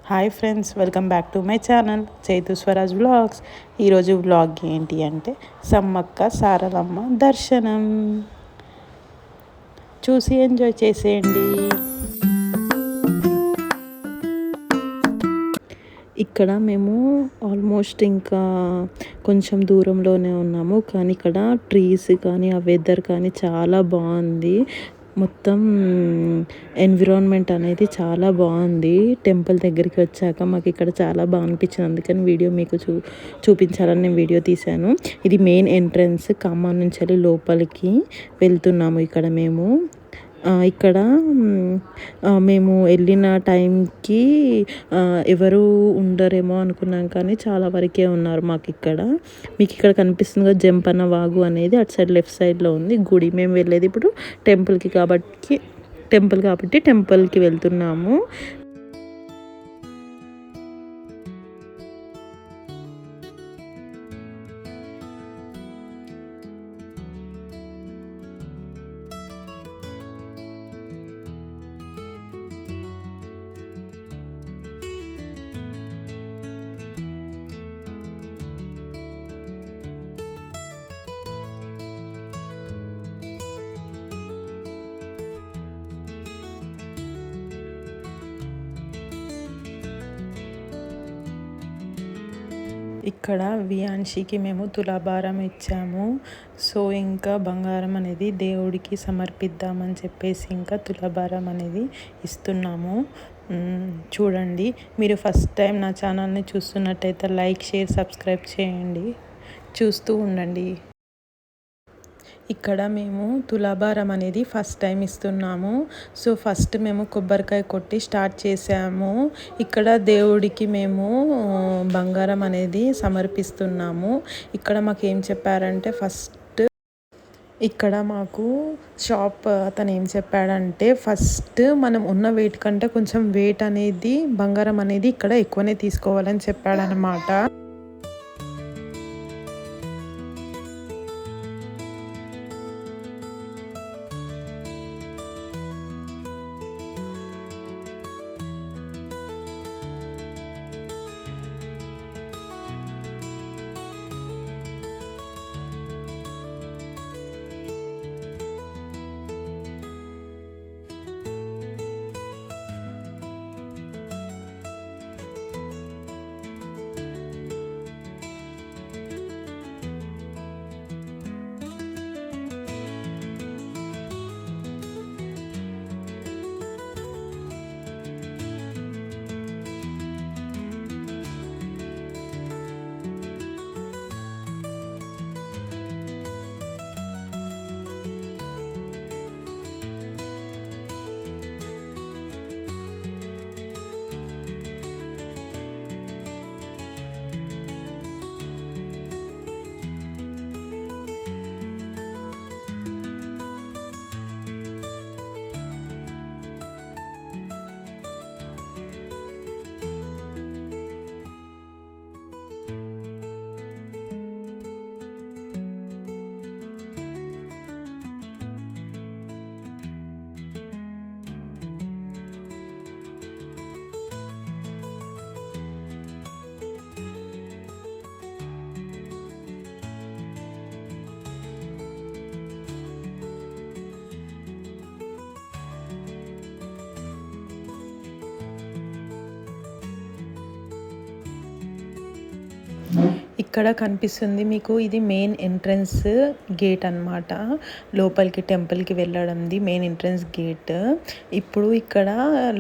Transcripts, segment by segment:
Hi friends, welcome back to my channel Chaitu Swaraj vlogs. ఈరోజు vlog ఏంటి అంటే సమ్మక్క సారలమ్మ దర్శనం. చూసి ఎంజాయ్ చేసేయండి. ఇక్కడ మేము ఆల్మోస్ట్ ఇంకా కొంచెం దూరంలోనే ఉన్నాము, కానీ ఇక్కడ ట్రీస్ కానీ ఆ వెదర్ కానీ చాలా బాగుంది. మొత్తం ఎన్విరాన్మెంట్ అనేది చాలా బాగుంది. టెంపుల్ దగ్గరికి వచ్చాక మాకు ఇక్కడ చాలా బాగా అనిపించింది, అందుకని వీడియో మీకు చూపించాలని నేను వీడియో తీశాను. ఇది మెయిన్ ఎంట్రన్స్. ఖమ్మం నుంచి వెళ్ళి లోపలికి వెళ్తున్నాము. ఇక్కడ మేము మేము వెళ్ళిన టైంకి ఎవరు ఉండరేమో అనుకున్నాం, కానీ చాలా వరకే ఉన్నారు మాకు ఇక్కడ. మీకు ఇక్కడ కనిపిస్తుంది కదా జంపన్న వాగు అనేది, అటు సైడ్ లెఫ్ట్ సైడ్లో ఉంది గుడి. మేము వెళ్ళేది ఇప్పుడు టెంపుల్ కాబట్టి టెంపుల్కి వెళ్తున్నాము. ఇక్కడ వియాన్షికి మేము తులాభారం ఇచ్చాము. సో ఇంకా బంగారం అనేది దేవుడికి సమర్పిద్దామని చెప్పేసి ఇంకా తులాభారం అనేది ఇస్తున్నాము. చూడండి, మీరు ఫస్ట్ టైం నా ఛానల్ని చూస్తున్నట్టయితే లైక్, షేర్, సబ్స్క్రైబ్ చేయండి. చూస్తూ ఉండండి. ఇక్కడ మేము తులాభారం అనేది ఫస్ట్ టైం ఇస్తున్నాము. సో ఫస్ట్ మేము కొబ్బరికాయ కొట్టి స్టార్ట్ చేసాము. ఇక్కడ దేవుడికి మేము బంగారం అనేది సమర్పిస్తున్నాము. ఇక్కడ మాకు ఏం చెప్పారంటే ఇక్కడ మాకు షాప్ అతను ఏం చెప్పాడంటే ఫస్ట్ మనం ఉన్న వెయిట్ కంటే కొంచెం వెయిట్ అనేది బంగారం అనేది ఇక్కడ ఎక్కువనే తీసుకోవాలని చెప్పాడనమాట. ఇక్కడ కనిపిస్తుంది మీకు, ఇది మెయిన్ ఎంట్రన్స్ గేట్ అన్నమాట. లోపలికి టెంపుల్కి వెళ్ళడంది మెయిన్ ఎంట్రన్స్ గేట్. ఇప్పుడు ఇక్కడ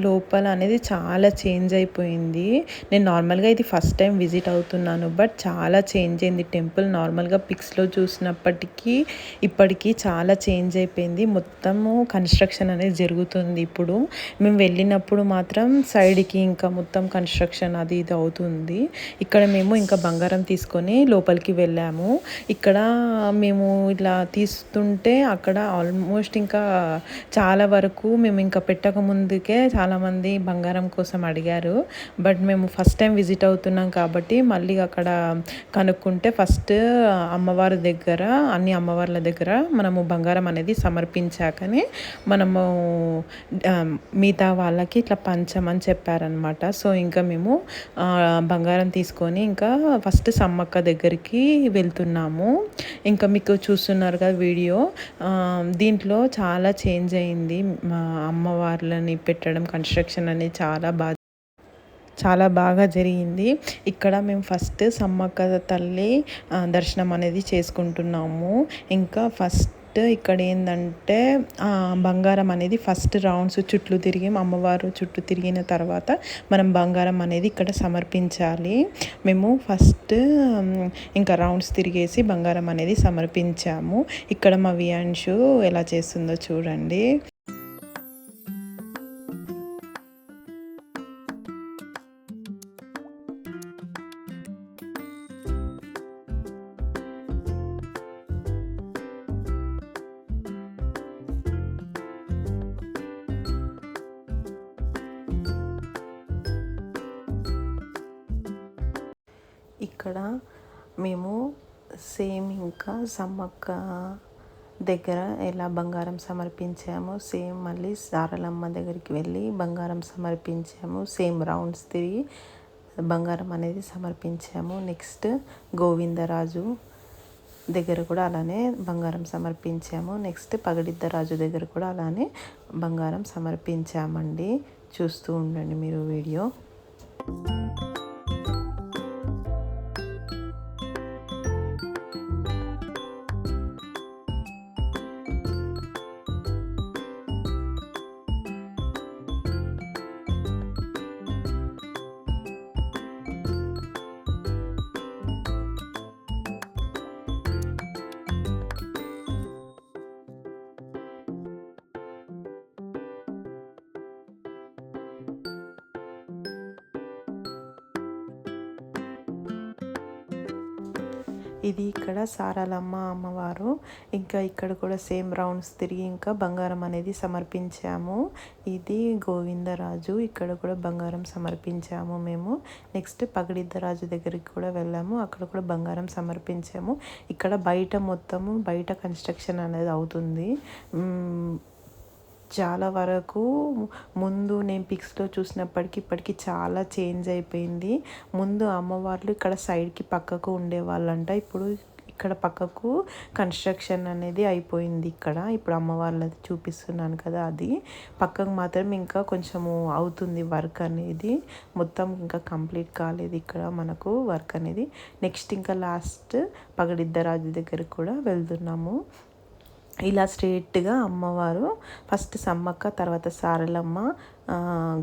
లోపల అనేది చాలా చేంజ్ అయిపోయింది. నేను నార్మల్గా ఇది ఫస్ట్ టైం విజిట్ అవుతున్నాను, బట్ చాలా చేంజ్ అయింది టెంపుల్. నార్మల్గా పిక్స్లో చూసినప్పటికీ ఇప్పటికీ చాలా చేంజ్ అయిపోయింది. మొత్తము కన్స్ట్రక్షన్ అనేది జరుగుతుంది. ఇప్పుడు మేము వెళ్ళినప్పుడు మాత్రం సైడ్కి ఇంకా మొత్తం కన్స్ట్రక్షన్ అది ఇది అవుతుంది. ఇక్కడ మేము ఇంకా బంగారం తీసుకొని లోపలికి వెళ్ళాము. ఇక్కడ మేము ఇట్లా తీస్తుంటే అక్కడ ఆల్మోస్ట్ ఇంకా చాలా వరకు మేము ఇంకా పెట్టక ముందుకే చాలామంది బంగారం కోసం అడిగారు. బట్ మేము ఫస్ట్ టైం విజిట్ అవుతున్నాం కాబట్టి మళ్ళీ అక్కడ కనుక్కుంటే ఫస్ట్ అమ్మవారి దగ్గర అన్ని అమ్మవార్ల దగ్గర మనము బంగారం అనేది సమర్పించాకనే మనము మిగతా వాళ్ళకి ఇట్లా పంచమని చెప్పారనమాట. సో ఇంకా మేము బంగారం తీసుకొని ఇంకా ఫస్ట్ సమ్మక్క దగ్గరికి వెళ్తున్నాము. ఇంకా మీకు చూస్తున్నారు కదా వీడియో, దీంట్లో చాలా చేంజ్ అయింది. మా అమ్మవార్లని పెట్టడం కన్స్ట్రక్షన్ అనేది చాలా బాగా జరిగింది. ఇక్కడ మేము ఫస్ట్ సమ్మక్క తల్లి దర్శనం అనేది చేసుకుంటున్నాము. ఇంకా ఫస్ట్ ఇక్కడ ఏంటంటే బంగారం అనేది ఫస్ట్ రౌండ్స్ చుట్లు తిరిగి అమ్మవారు చుట్టూ తిరిగిన తర్వాత మనం బంగారం అనేది ఇక్కడ సమర్పించాలి. మేము ఫస్ట్ ఇంకా రౌండ్స్ తిరిగేసి బంగారం అనేది సమర్పించాము. ఇక్కడ మా వియాన్షు ఎలా చేస్తుందో చూడండి. ఇక్కడ మేము సేమ్ ఇంకా సమ్మక్క దగ్గర ఎలా బంగారం సమర్పించాము, సేమ్ మళ్ళీ సారలమ్మ దగ్గరికి వెళ్ళి బంగారం సమర్పించాము. సేమ్ రౌండ్స్ తిరిగి బంగారం అనేది సమర్పించాము. నెక్స్ట్ గోవిందరాజు దగ్గర కూడా అలానే బంగారం సమర్పించాము. నెక్స్ట్ పగడిద్దరాజు దగ్గర కూడా అలానే బంగారం సమర్పించామండి. చూస్తూ ఉండండి మీరు వీడియో. ఇది ఇక్కడ సారలమ్మ అమ్మవారు. ఇంకా ఇక్కడ కూడా సేమ్ రౌండ్స్ తిరిగి ఇంకా బంగారం అనేది సమర్పించాము. ఇది గోవిందరాజు, ఇక్కడ కూడా బంగారం సమర్పించాము మేము. నెక్స్ట్ పగడిద్దరాజు దగ్గరికి కూడా వెళ్ళాము, అక్కడ కూడా బంగారం సమర్పించాము. ఇక్కడ బయట కన్స్ట్రక్షన్ అనేది అవుతుంది. చాలా వరకు ముందు నేను పిక్స్లో చూసినప్పటికీ ఇప్పటికీ చాలా చేంజ్ అయిపోయింది. ముందు అమ్మవార్లు ఇక్కడ సైడ్కి పక్కకు ఉండేవాళ్ళంట, ఇప్పుడు ఇక్కడ పక్కకు కన్స్ట్రక్షన్ అనేది అయిపోయింది. ఇప్పుడు అమ్మవార్లది చూపిస్తున్నాను కదా, అది పక్కకు మాత్రం ఇంకా కొంచెము అవుతుంది వర్క్ అనేది, మొత్తం ఇంకా కంప్లీట్ కాలేదు ఇక్కడ మనకు వర్క్ అనేది. నెక్స్ట్ ఇంకా లాస్ట్ పగడిద్దరాజు దగ్గరికి కూడా వెళ్తున్నాము. ఇలా స్ట్రేట్గా అమ్మవారు ఫస్ట్ సమ్మక్క, తర్వాత సారలమ్మ,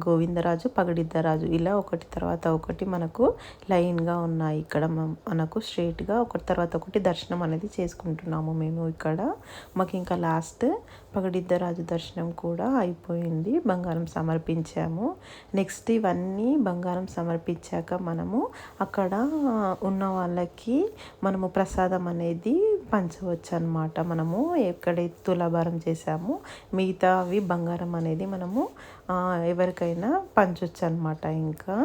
గోవిందరాజు, పగడిద్దరాజు ఇలా ఒకటి తర్వాత ఒకటి మనకు లైన్గా ఉన్నాయి. ఇక్కడ మనకు స్ట్రేట్గా ఒకటి తర్వాత ఒకటి దర్శనం అనేది చేసుకుంటున్నాము మేము. ఇక్కడ మాకు ఇంకా లాస్ట్ పగడిద్దరాజు దర్శనం కూడా అయిపోయింది, బంగారం సమర్పించాము. నెక్స్ట్ ఇవన్నీ బంగారం సమర్పించాక మనము అక్కడ ఉన్న వాళ్ళకి మనము ప్రసాదం అనేది పంచవచ్చు అన్నమాట. మనము ఎక్కడైతే తులాభారం చేసామో మిగతావి బంగారం అనేది మనము ఎవరికైనా పంచవచ్చు అన్నమాట. ఇంకా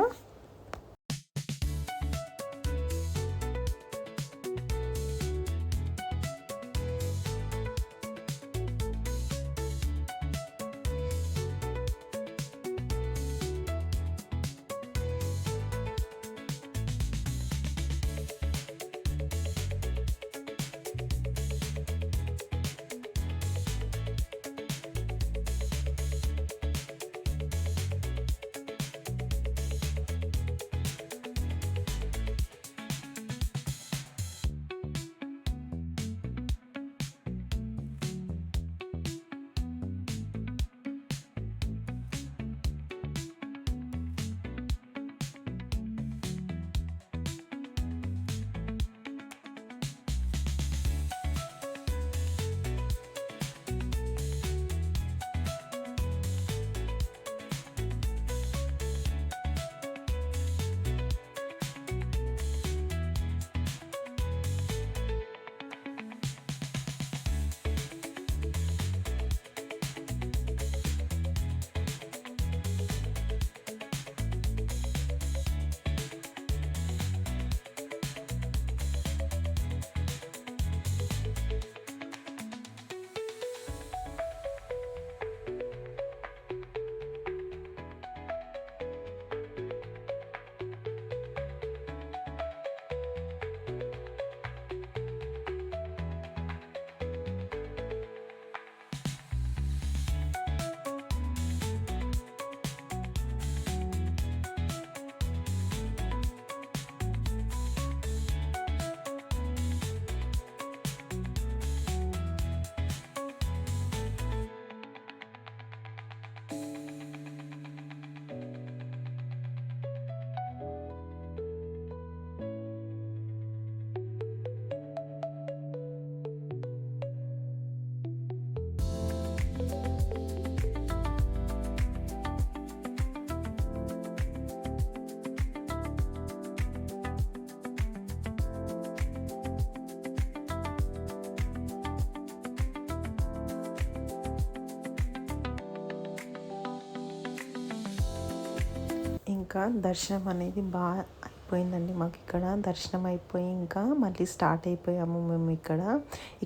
ఇంకా దర్శనం అనేది బాగా అయిపోయిందండి. మాకు ఇక్కడ దర్శనం అయిపోయి ఇంకా మళ్ళీ స్టార్ట్ అయిపోయాము మేము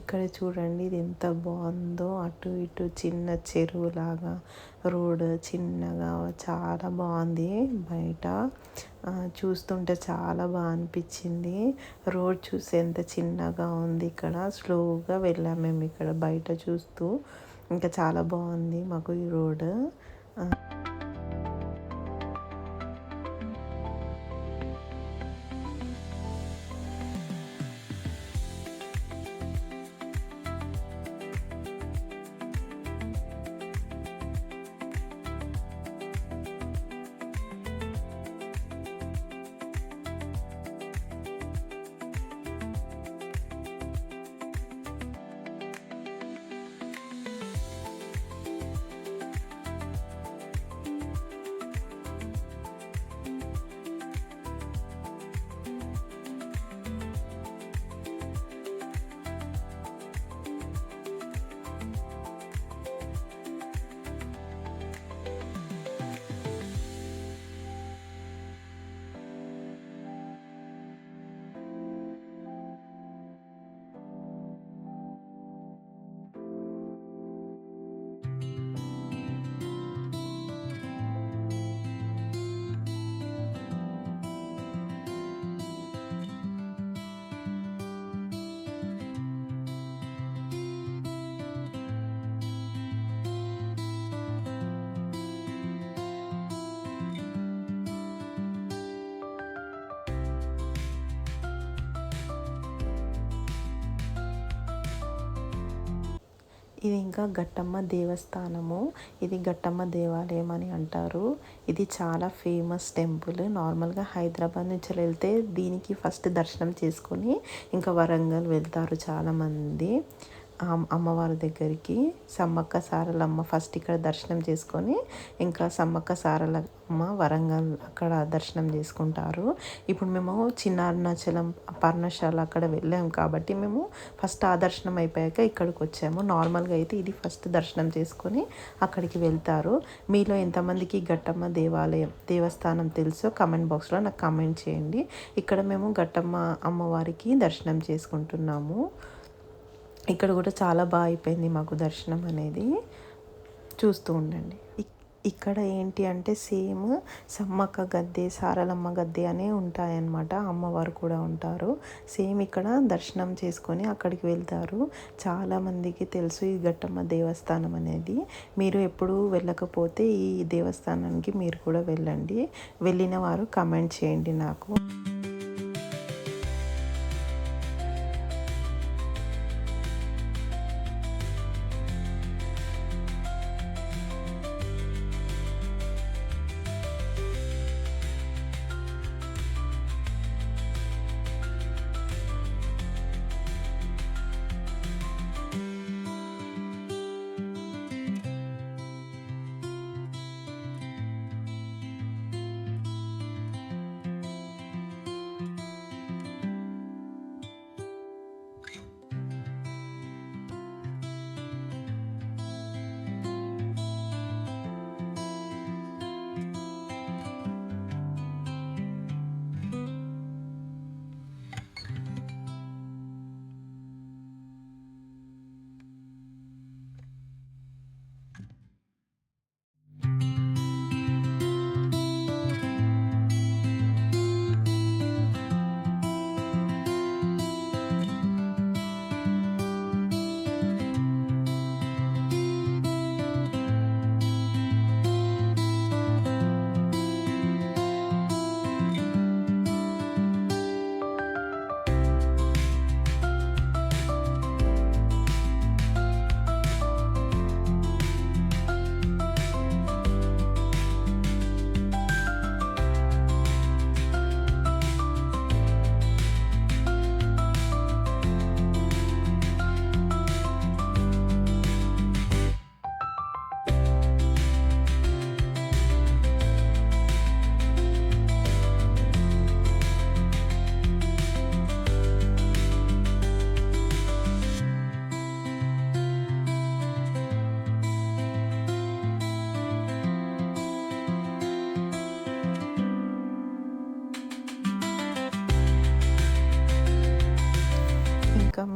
ఇక్కడ చూడండి ఇది ఎంత బాగుందో. అటు ఇటు చిన్న చెరువులాగా రోడ్ చిన్నగా చాలా బాగుంది. బయట చూస్తుంటే చాలా బాగా అనిపించింది. రోడ్ చూసి ఎంత చిన్నగా ఉంది. ఇక్కడ స్లోగా వెళ్ళాము మేము ఇక్కడ బయట చూస్తూ. ఇంకా చాలా బాగుంది మాకు ఈ రోడ్. ఇది ఇంకా ఘట్టమ్మ దేవస్థానము. ఇది ఘట్టమ్మ దేవాలయం అని అంటారు. ఇది చాలా ఫేమస్ టెంపుల్. నార్మల్గా హైదరాబాద్ నుంచి వెళ్తే దీనికి ఫస్ట్ దర్శనం చేసుకొని ఇంకా వరంగల్ వెళ్తారు చాలామంది అమ్మవారి దగ్గరికి. సమ్మక్క సారలమ్మ ఫస్ట్ ఇక్కడ దర్శనం చేసుకొని ఇంకా సమ్మక్క సారలమ్మ వరంగల్ అక్కడ దర్శనం చేసుకుంటారు. ఇప్పుడు మేము చిన్న అరుణాచలం పర్ణశాల అక్కడ వెళ్ళాము కాబట్టి మేము ఫస్ట్ ఆ దర్శనం అయిపోయాక ఇక్కడికి వచ్చాము. నార్మల్గా అయితే ఇది ఫస్ట్ దర్శనం చేసుకొని అక్కడికి వెళ్తారు. మీలో ఎంతమందికి ఘట్టమ్మ దేవస్థానం తెలుసో కమెంట్ బాక్స్లో నాకు కమెంట్ చేయండి. ఇక్కడ మేము ఘట్టమ్మ అమ్మవారికి దర్శనం చేసుకుంటున్నాము. ఇక్కడ కూడా చాలా బాగా అయిపోయింది మాకు దర్శనం అనేది. చూస్తూ ఉండండి. ఇక్కడ ఏంటి అంటే సేమ్ సమ్మక్క గద్దె సారలమ్మ గద్దె అనే ఉంటాయన్నమాట. అమ్మవారు కూడా ఉంటారు. సేమ్ ఇక్కడ దర్శనం చేసుకొని అక్కడికి వెళ్తారు. చాలామందికి తెలుసు ఈ ఘట్టమ్మ దేవస్థానం అనేది. మీరు ఎప్పుడు వెళ్ళకపోతే ఈ దేవస్థానానికి మీరు కూడా వెళ్ళండి. వెళ్ళిన వారు కమెంట్ చేయండి నాకు.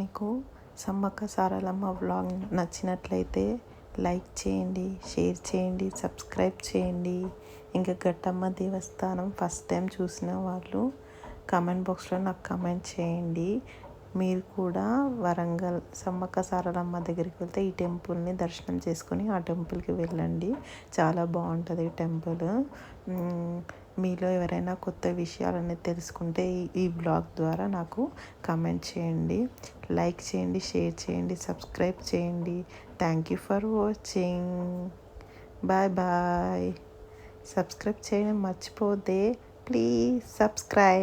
మీకు సమ్మక్క సారలమ్మ వ్లాగ్ నచ్చినట్లయితే లైక్ చేయండి, షేర్ చేయండి, సబ్స్క్రైబ్ చేయండి. ఇంకా ఘట్టమ్మ దేవస్థానం ఫస్ట్ టైం చూసిన వాళ్ళు కామెంట్ బాక్స్లో నాకు కామెంట్ చేయండి. మీరు కూడా వరంగల్ సమ్మక్క సారలమ్మ దగ్గరికి వెళ్తే ఈ టెంపుల్ని దర్శనం చేసుకొని ఆ టెంపుల్కి వెళ్ళండి. చాలా బాగుంటుంది ఈ టెంపుల్. మీలో ఎవరైనా కొత్త విషయాలని తెలుసుకుంటే ఈ బ్లాగ్ ద్వారా నాకు కామెంట్ చేయండి, లైక్ చేయండి, షేర్ చేయండి, సబ్స్క్రైబ్ చేయండి. Thank you for watching. Bye bye. Subscribe చేయడం మర్చిపోతే ప్లీజ్ సబ్స్క్రైబ్.